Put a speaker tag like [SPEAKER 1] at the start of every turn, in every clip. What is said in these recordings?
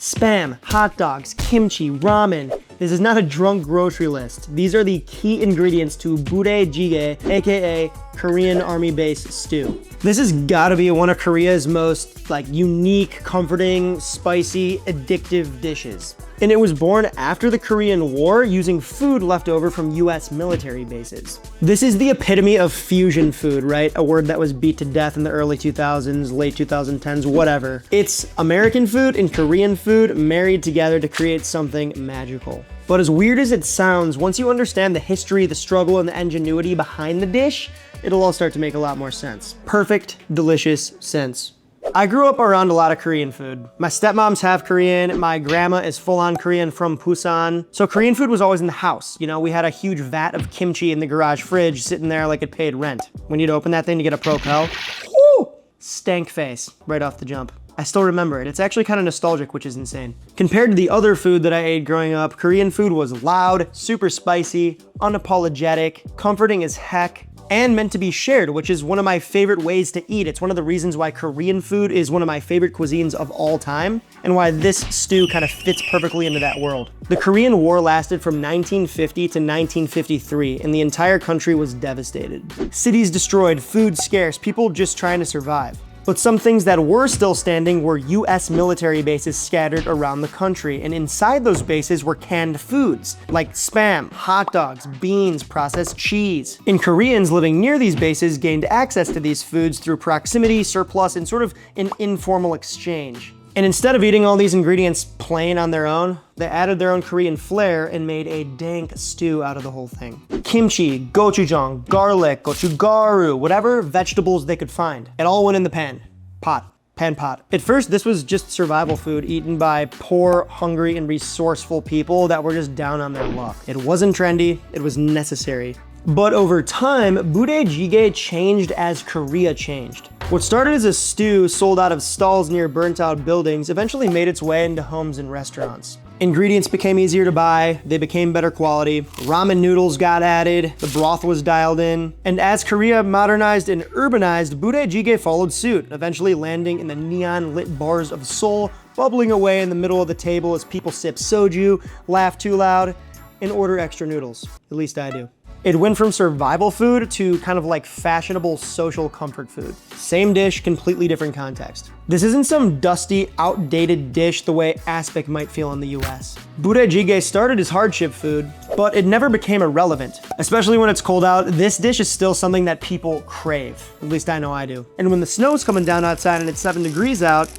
[SPEAKER 1] Spam, hot dogs, kimchi, ramen. This is not a drunk grocery list. These are the key ingredients to Budae Jjigae, aka Korean army base stew. This has gotta be one of Korea's most unique, comforting, spicy, addictive dishes. And it was born after the Korean War using food left over from US military bases. This is the epitome of fusion food, right? A word that was beat to death in the early 2000s, late 2010s, whatever. It's American food and Korean food married together to create something magical. But as weird as it sounds, once you understand the history, the struggle, and the ingenuity behind the dish, it'll all start to make a lot more sense. Perfect, delicious sense. I grew up around a lot of Korean food. My stepmom's half Korean, my grandma is full-on Korean from Busan. So Korean food was always in the house. You know, we had a huge vat of kimchi in the garage fridge sitting there like it paid rent. When you'd open that thing to get a Propel, whoo, stank face right off the jump. I still remember it. It's actually kind of nostalgic, which is insane. Compared to the other food that I ate growing up, Korean food was loud, super spicy, unapologetic, comforting as heck, and meant to be shared, which is one of my favorite ways to eat. It's one of the reasons why Korean food is one of my favorite cuisines of all time, and why this stew kind of fits perfectly into that world. The Korean War lasted from 1950 to 1953, and the entire country was devastated. Cities destroyed, food scarce, people just trying to survive. But some things that were still standing were US military bases scattered around the country, and inside those bases were canned foods, like Spam, hot dogs, beans, processed cheese. And Koreans living near these bases gained access to these foods through proximity, surplus, and sort of an informal exchange. And instead of eating all these ingredients plain on their own, they added their own Korean flair and made a dank stew out of the whole thing. Kimchi, gochujang, garlic, gochugaru, whatever vegetables they could find. It all went in the pan pot. At first, this was just survival food eaten by poor, hungry, and resourceful people that were just down on their luck. It wasn't trendy, it was necessary. But over time, Budae Jjigae changed as Korea changed. What started as a stew sold out of stalls near burnt out buildings eventually made its way into homes and restaurants. Ingredients became easier to buy, they became better quality, ramen noodles got added, the broth was dialed in, and as Korea modernized and urbanized, Budae Jjigae followed suit, eventually landing in the neon-lit bars of Seoul, bubbling away in the middle of the table as people sip soju, laugh too loud, and order extra noodles. At least I do. It went from survival food to kind of like fashionable social comfort food. Same dish, completely different context. This isn't some dusty, outdated dish the way aspic might feel in the US. Budae Jjigae started as hardship food, but it never became irrelevant. Especially when it's cold out, this dish is still something that people crave. At least I know I do. And when the snow's coming down outside and it's 7 degrees out,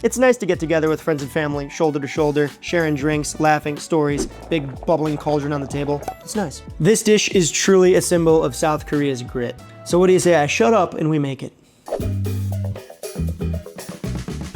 [SPEAKER 1] it's nice to get together with friends and family, shoulder to shoulder, sharing drinks, laughing, stories, big bubbling cauldron on the table. It's nice. This dish is truly a symbol of South Korea's grit. So what do you say I shut up and we make it?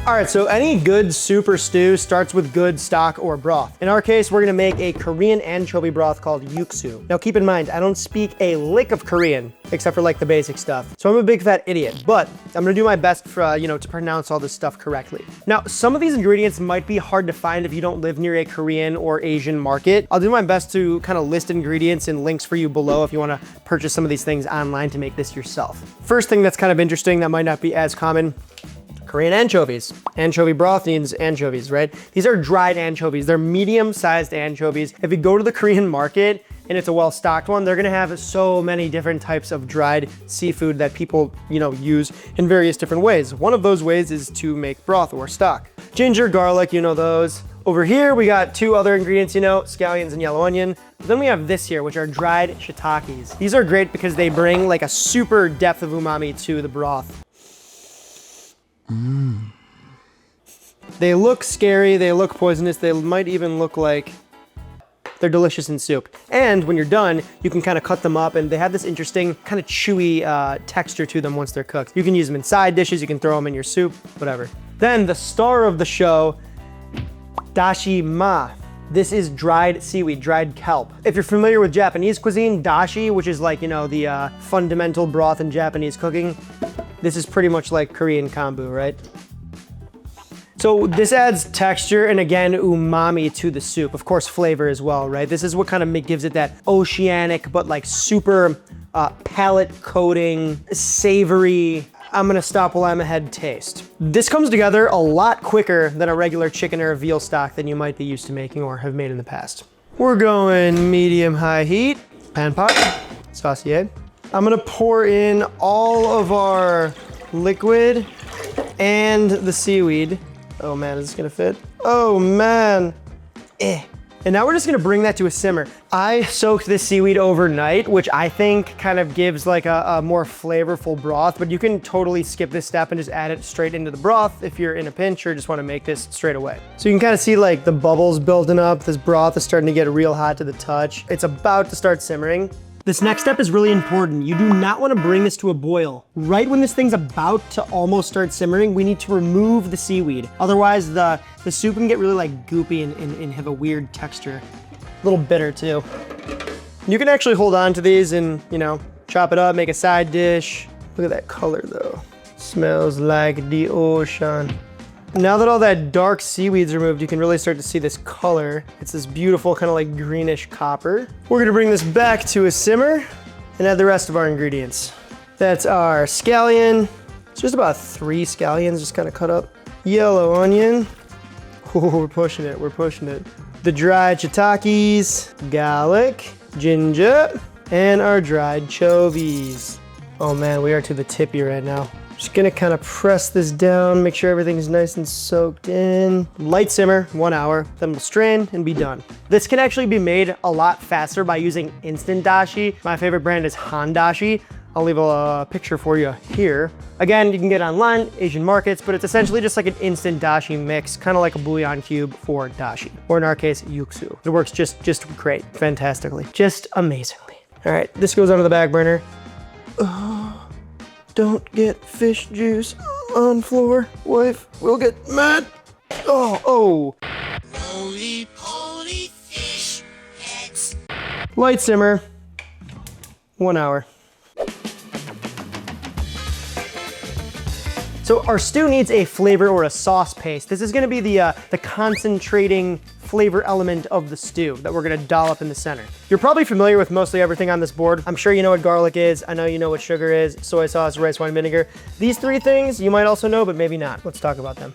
[SPEAKER 1] All right, so any good soup or stew starts with good stock or broth. In our case, we're gonna make a Korean anchovy broth called Yuksu. Now keep in mind, I don't speak a lick of Korean, except for like the basic stuff. So I'm a big fat idiot, but I'm gonna do my best for, to pronounce all this stuff correctly. Now, some of these ingredients might be hard to find if you don't live near a Korean or Asian market. I'll do my best to kind of list ingredients and links for you below if you wanna purchase some of these things online to make this yourself. First thing that's kind of interesting that might not be as common, Korean anchovies. Anchovy broth needs anchovies, right? These are dried anchovies. They're medium-sized anchovies. If you go to the Korean market and it's a well-stocked one, they're gonna have so many different types of dried seafood that people, use in various different ways. One of those ways is to make broth or stock. Ginger, garlic, you know those. Over here, we got two other ingredients, scallions and yellow onion. But then we have this here, which are dried shiitakes. These are great because they bring like a super depth of umami to the broth. They look scary, they look poisonous, they might even look like they're delicious in soup. And when you're done, you can kind of cut them up and they have this interesting kind of chewy texture to them once they're cooked. You can use them in side dishes, you can throw them in your soup, whatever. Then the star of the show, dashi ma. This is dried seaweed, dried kelp. If you're familiar with Japanese cuisine, dashi, which is like, the fundamental broth in Japanese cooking, this is pretty much like Korean kombu, right? So this adds texture and again, umami to the soup. Of course, flavor as well, right? This is what kind of gives it that oceanic, but like super palate coating, savory, I'm gonna stop while I'm ahead taste. This comes together a lot quicker than a regular chicken or a veal stock than you might be used to making or have made in the past. We're going medium-high heat, pan pot, saucier. I'm gonna pour in all of our liquid and the seaweed. Oh man, is this gonna fit? Oh man, And now we're just gonna bring that to a simmer. I soaked this seaweed overnight, which I think kind of gives like a more flavorful broth, but you can totally skip this step and just add it straight into the broth if you're in a pinch or just wanna make this straight away. So you can kind of see like the bubbles building up. This broth is starting to get real hot to the touch. It's about to start simmering. This next step is really important. You do not want to bring this to a boil. Right when this thing's about to almost start simmering, we need to remove the seaweed. Otherwise, the soup can get really like goopy and have a weird texture. A little bitter too. You can actually hold on to these and, you know, chop it up, make a side dish. Look at that color though. Smells like the ocean. Now that all that dark seaweed's removed, you can really start to see this color. It's this beautiful kind of like greenish copper. We're gonna bring this back to a simmer and add the rest of our ingredients. That's our scallion. It's just about 3 scallions, just kind of cut up. Yellow onion. Oh, we're pushing it, we're pushing it. The dried shiitakes, garlic, ginger, and our dried anchovies. Oh man, we are to the tippy right now. Just gonna kind of press this down, make sure everything's nice and soaked in. Light simmer, 1 hour, then we'll strain and be done. This can actually be made a lot faster by using instant dashi. My favorite brand is Handashi. I'll leave a picture for you here. Again, you can get it online, Asian markets, but it's essentially just like an instant dashi mix, kind of like a bouillon cube for dashi, or in our case, Yuksu. It works just great, fantastically, just amazingly. All right, this goes onto the back burner. Don't get fish juice on floor. Wife will get mad. Oh. Holy poly fish heads. Light simmer, 1 hour. So our stew needs a flavor or a sauce paste. This is gonna be the concentrating flavor element of the stew that we're gonna dollop in the center. You're probably familiar with mostly everything on this board. I'm sure you know what garlic is. I know you know what sugar is, soy sauce, rice wine vinegar. These 3 things you might also know, but maybe not. Let's talk about them.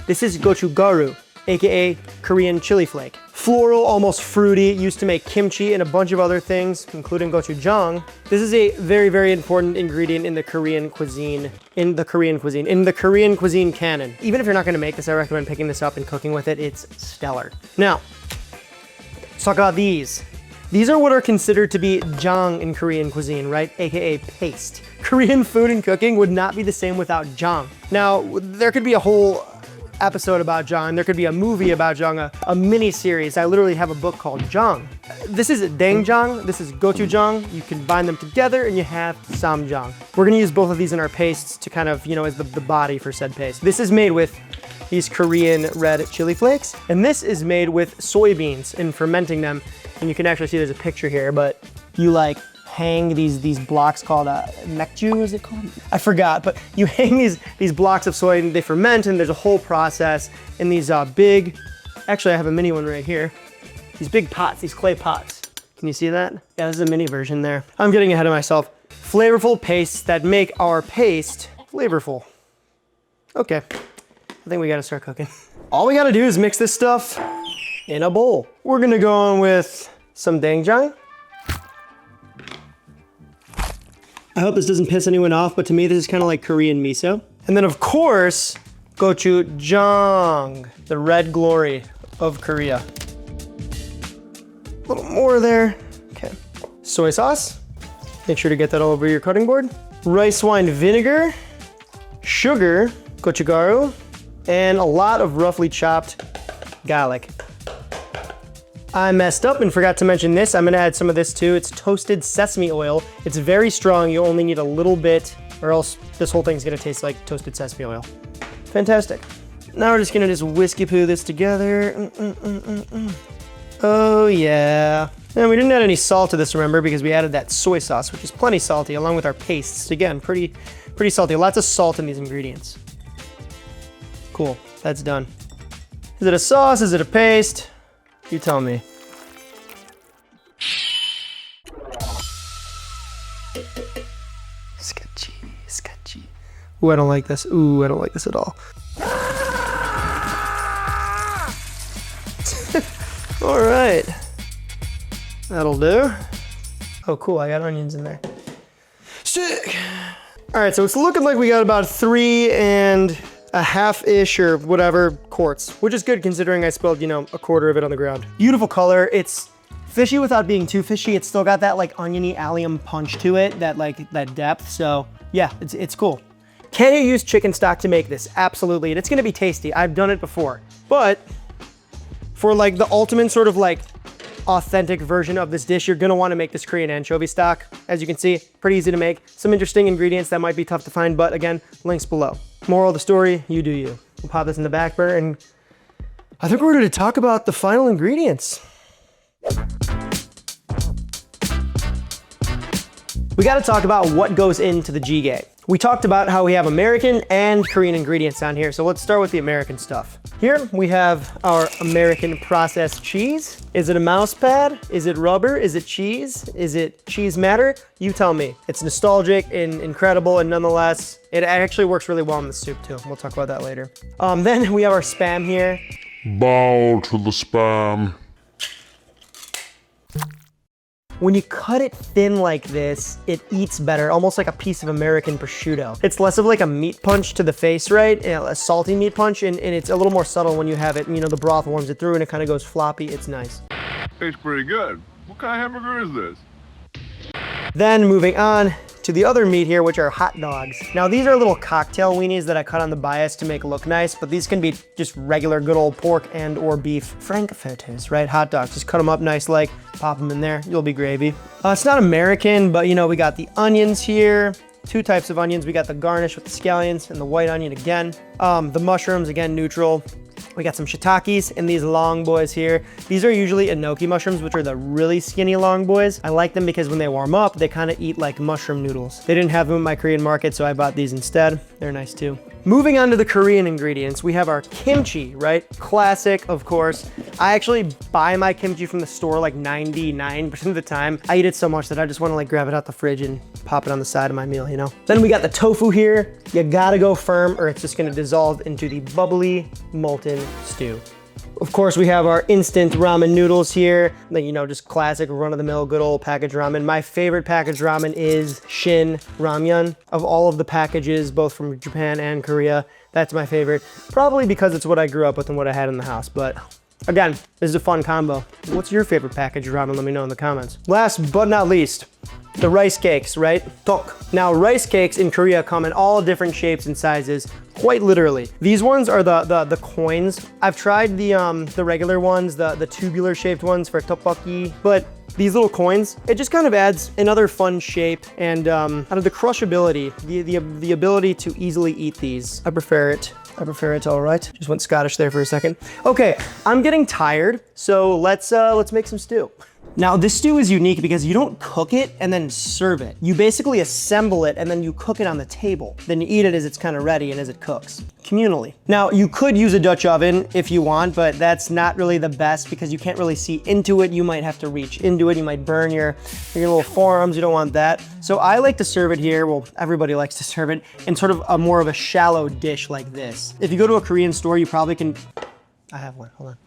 [SPEAKER 1] This is gochugaru, AKA Korean chili flake. Floral, almost fruity, used to make kimchi and a bunch of other things, including gochujang. This is a very, very important ingredient in the Korean cuisine, in the Korean cuisine canon. Even if you're not gonna make this, I recommend picking this up and cooking with it. It's stellar. Now, let's talk about these. These are what are considered to be jang in Korean cuisine, right? AKA paste. Korean food and cooking would not be the same without jang. Now, there could be a whole episode about jang. There could be a movie about jang, a mini series. I literally have a book called Jang. This is doenjang, this is gochujang. You combine them together and you have samjang. We're gonna use both of these in our pastes to kind of, you know, as the body for said paste. This is made with these Korean red chili flakes, and this is made with soybeans and fermenting them. And you can actually see there's a picture here, but you like hang these blocks called mekju, is it called? I forgot, but you hang these blocks of soy and they ferment, and there's a whole process in these big, actually I have a mini one right here, these big pots, these clay pots. Can you see that? Yeah, this is a mini version there. I'm getting ahead of myself. Flavorful pastes that make our paste flavorful. Okay, I think we gotta start cooking. All we gotta do is mix this stuff in a bowl. We're gonna go on with some doenjang. I hope this doesn't piss anyone off, but to me, this is kind of like Korean miso. And then of course, gochujang, the red glory of Korea. A little more there, okay. Soy sauce, make sure to get that all over your cutting board. Rice wine vinegar, sugar, gochugaru, and a lot of roughly chopped garlic. I messed up and forgot to mention this. I'm gonna add some of this too. It's toasted sesame oil. It's very strong. You only need a little bit or else this whole thing's gonna taste like toasted sesame oil. Fantastic. Now we're just gonna whiskey poo this together. Oh yeah. And we didn't add any salt to this, remember, because we added that soy sauce, which is plenty salty, along with our pastes. Again, pretty salty. Lots of salt in these ingredients. Cool, that's done. Is it a sauce? Is it a paste? You tell me. Sketchy. Ooh, I don't like this. Ooh, I don't like this at all. All right, that'll do. Oh, cool, I got onions in there. Sick. All right, so it's looking like we got about 3.5-ish or whatever quarts, which is good considering I spilled, you know, a quarter of it on the ground. Beautiful color. It's fishy without being too fishy. It's still got that like oniony allium punch to it, that depth. So yeah, it's cool. Can you use chicken stock to make this? Absolutely, and it's gonna be tasty. I've done it before, but for like the ultimate sort of like authentic version of this dish, you're gonna wanna make this Korean anchovy stock. As you can see, pretty easy to make. Some interesting ingredients that might be tough to find, but again, links below. Moral of the story, you do you. We'll pop this in the back burner, and I think we're ready to talk about the final ingredients. We gotta talk about what goes into the jjigae. We talked about how we have American and Korean ingredients on here, so let's start with the American stuff. Here we have our American processed cheese. Is it a mouse pad? Is it rubber? Is it cheese? Is it cheese matter? You tell me. It's nostalgic and incredible, and nonetheless, it actually works really well in the soup too. We'll talk about that later. Then we have our Spam here.
[SPEAKER 2] Bow to the Spam.
[SPEAKER 1] When you cut it thin like this, it eats better, almost like a piece of American prosciutto. It's less of like a meat punch to the face, right? A salty meat punch, and it's a little more subtle when you have it. You know, the broth warms it through and it kind of goes floppy. It's nice.
[SPEAKER 2] Tastes pretty good. What kind of hamburger is this?
[SPEAKER 1] Then moving on to the other meat here, which are hot dogs. Now these are little cocktail weenies that I cut on the bias to make look nice, but these can be just regular good old pork and or beef frankfurters, right? Hot dogs, just cut them up nice, like pop them in there, you'll be gravy. It's not American, but you know, we got the onions here. Two types of onions. We got the garnish with the scallions and the white onion again. The mushrooms, again, neutral. We got some shiitakes and these long boys here. These are usually enoki mushrooms, which are the really skinny long boys. I like them because when they warm up, they kind of eat like mushroom noodles. They didn't have them in my Korean market, so I bought these instead. They're nice too. Moving on to the Korean ingredients, we have our kimchi, right? Classic, of course. I actually buy my kimchi from the store like 99% of the time. I eat it so much that I just want to like grab it out the fridge and pop it on the side of my meal, you know? Then we got the tofu here. You gotta go firm or it's just gonna dissolve into the bubbly, molten stew. Of course, we have our instant ramen noodles here. Like, you know, just classic run-of-the-mill, good old packaged ramen. My favorite packaged ramen is Shin Ramyun. Of all of the packages, both from Japan and Korea, that's my favorite. Probably because it's what I grew up with and what I had in the house, but again, this is a fun combo. What's your favorite packaged ramen? Let me know in the comments. Last but not least, the rice cakes, right? Tok. Now, rice cakes in Korea come in all different shapes and sizes, quite literally. These ones are the coins. I've tried the regular ones, the tubular shaped ones for tteokbokki, but these little coins, it just kind of adds another fun shape and out of the crushability, the ability to easily eat these. I prefer it. All right. Just went Scottish there for a second. Okay, I'm getting tired, so let's make some stew. Now this stew is unique because you don't cook it and then serve it. You basically assemble it and then you cook it on the table. Then you eat it as it's kind of ready and as it cooks, communally. Now you could use a Dutch oven if you want, but that's not really the best because you can't really see into it. You might have to reach into it. You might burn your little forearms. You don't want that. So I like to serve it here. Well, everybody likes to serve it in sort of a more of a shallow dish like this. If you go to a Korean store, you probably can, I have one, hold on.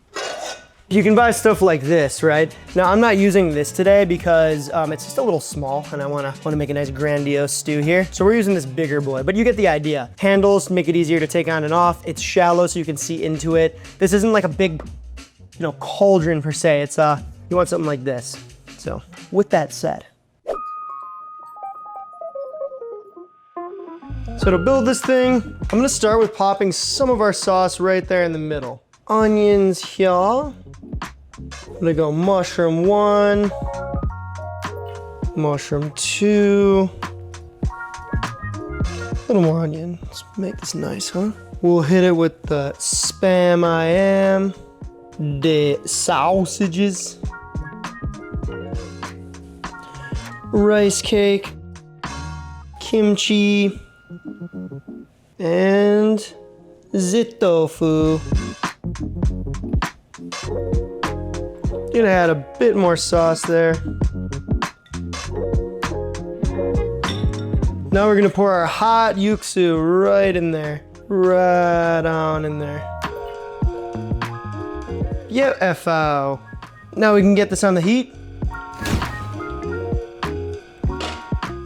[SPEAKER 1] You can buy stuff like this, right? Now I'm not using this today because it's just a little small and I wanna make a nice grandiose stew here. So we're using this bigger boy, but you get the idea. Handles make it easier to take on and off. It's shallow so you can see into it. This isn't like a big, you know, cauldron per se. It's you want something like this. So with that said. So to build this thing, I'm gonna start with popping some of our sauce right there in the middle. Onions here. I'm gonna go mushroom 1, mushroom 2, a little more onion. Let's make this nice, huh? We'll hit it with the Spam I am, the sausages, rice cake, kimchi, and the tofu. Gonna add a bit more sauce there. Now we're gonna pour our hot Yuksu right in there. Right on in there. UFO. Now we can get this on the heat.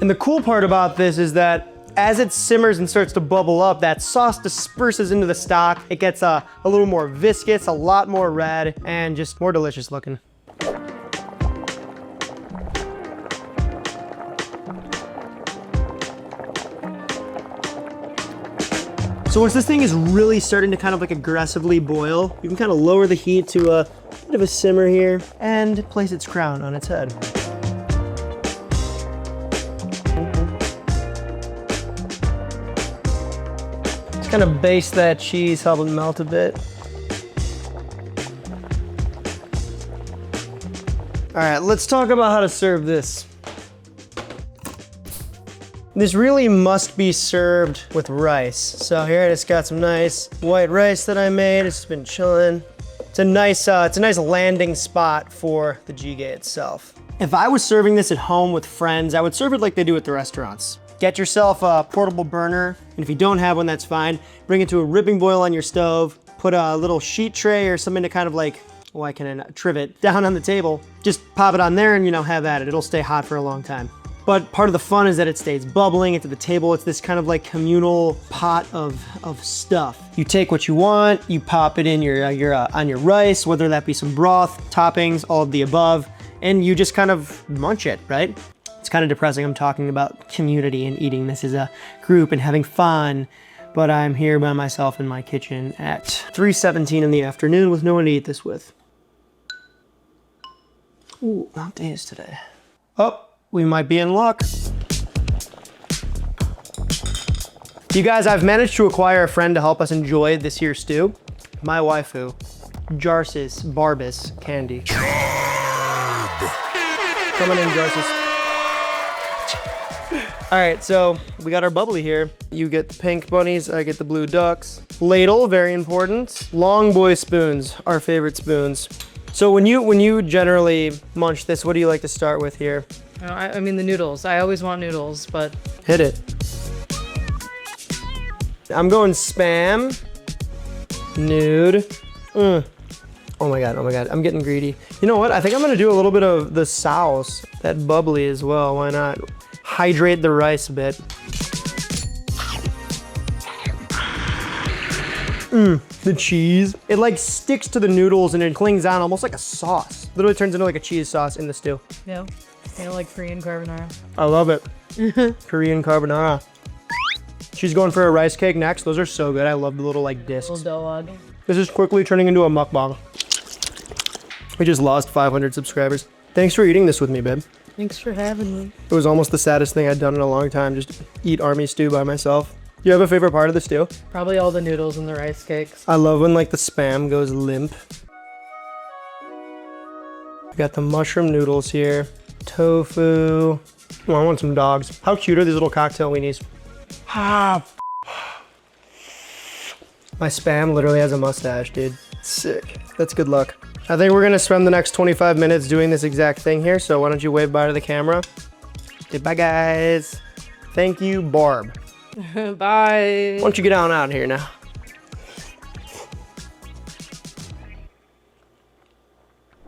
[SPEAKER 1] And the cool part about this is that as it simmers and starts to bubble up, that sauce disperses into the stock. It gets a little more viscous, a lot more red, and just more delicious looking. So once this thing is really starting to kind of like aggressively boil, you can kind of lower the heat to a bit of a simmer here and place its crown on its head. Just kind of baste that cheese, help it melt a bit. All right, let's talk about how to serve this. This really must be served with rice. So here I just got some nice white rice that I made. It's been chilling. It's a nice landing spot for the jjigae itself. If I was serving this at home with friends, I would serve it like they do at the restaurants. Get yourself a portable burner, and if you don't have one, that's fine. Bring it to a ripping boil on your stove. Put a little sheet tray or something to kind of like, why can I trivet down on the table. Just pop it on there and have at it. It'll stay hot for a long time. But part of the fun is that it stays bubbling into the table. It's this kind of like communal pot of stuff. You take what you want, you pop it in on your rice, whether that be some broth, toppings, all of the above, and you just kind of munch it, right? It's kind of depressing. I'm talking about community and eating this as a group and having fun, but I'm here by myself in my kitchen at 3:17 in the afternoon with no one to eat this with. Ooh, not days today. Oh. We might be in luck. You guys, I've managed to acquire a friend to help us enjoy this here stew. My waifu, Jarsis Barbus Candy. Come on in, Jarsis. All right, so we got our bubbly here. You get the pink bunnies, I get the blue ducks. Ladle, very important. Long boy spoons, our favorite spoons. So when you generally munch this, what do you like to start with here?
[SPEAKER 3] I mean the noodles. I always want noodles, but...
[SPEAKER 1] Hit it. I'm going spam. Nude. Oh my god, I'm getting greedy. You know what? I think I'm gonna do a little bit of the sauce, that bubbly as well. Why not? Hydrate the rice a bit. The cheese. It like sticks to the noodles and it clings on almost like a sauce. Literally turns into like a cheese sauce in the stew.
[SPEAKER 3] Yeah. Kind of like Korean carbonara.
[SPEAKER 1] I love it. Korean carbonara. She's going for a rice cake next. Those are so good. I love the little like discs.
[SPEAKER 3] Little dough.
[SPEAKER 1] This is quickly turning into a mukbang. We just lost 500 subscribers. Thanks for eating this with me, babe.
[SPEAKER 3] Thanks for having me.
[SPEAKER 1] It was almost the saddest thing I'd done in a long time, just eat army stew by myself. Do you have a favorite part of the stew?
[SPEAKER 3] Probably all the noodles and the rice cakes.
[SPEAKER 1] I love when like the spam goes limp. We got the mushroom noodles here. Tofu. Oh, I want some dogs. How cute are these little cocktail weenies? My spam literally has a mustache, dude. Sick. That's good luck. I think we're gonna spend the next 25 minutes doing this exact thing here, so why don't you wave bye to the camera? Say bye, guys. Thank you, Barb.
[SPEAKER 3] Bye.
[SPEAKER 1] Why don't you get on out of here now?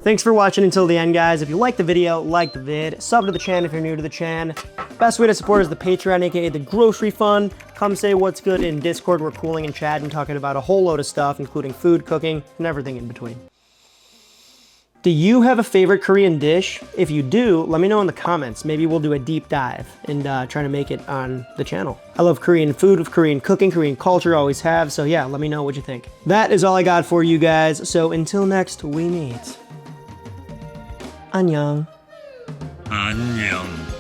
[SPEAKER 1] Thanks for watching until the end, guys. If you liked the video, like the vid, sub to the channel if you're new to the channel. Best way to support is the Patreon, aka the grocery fund. Come say what's good in Discord. We're cooling and chatting, talking about a whole load of stuff, including food, cooking, and everything in between. Do you have a favorite Korean dish? If you do, let me know in the comments. Maybe we'll do a deep dive and try to make it on the channel. I love Korean food, Korean cooking, Korean culture, always have. So yeah, let me know what you think. That is all I got for you guys. So until next we meet. 안녕.
[SPEAKER 4] 안녕.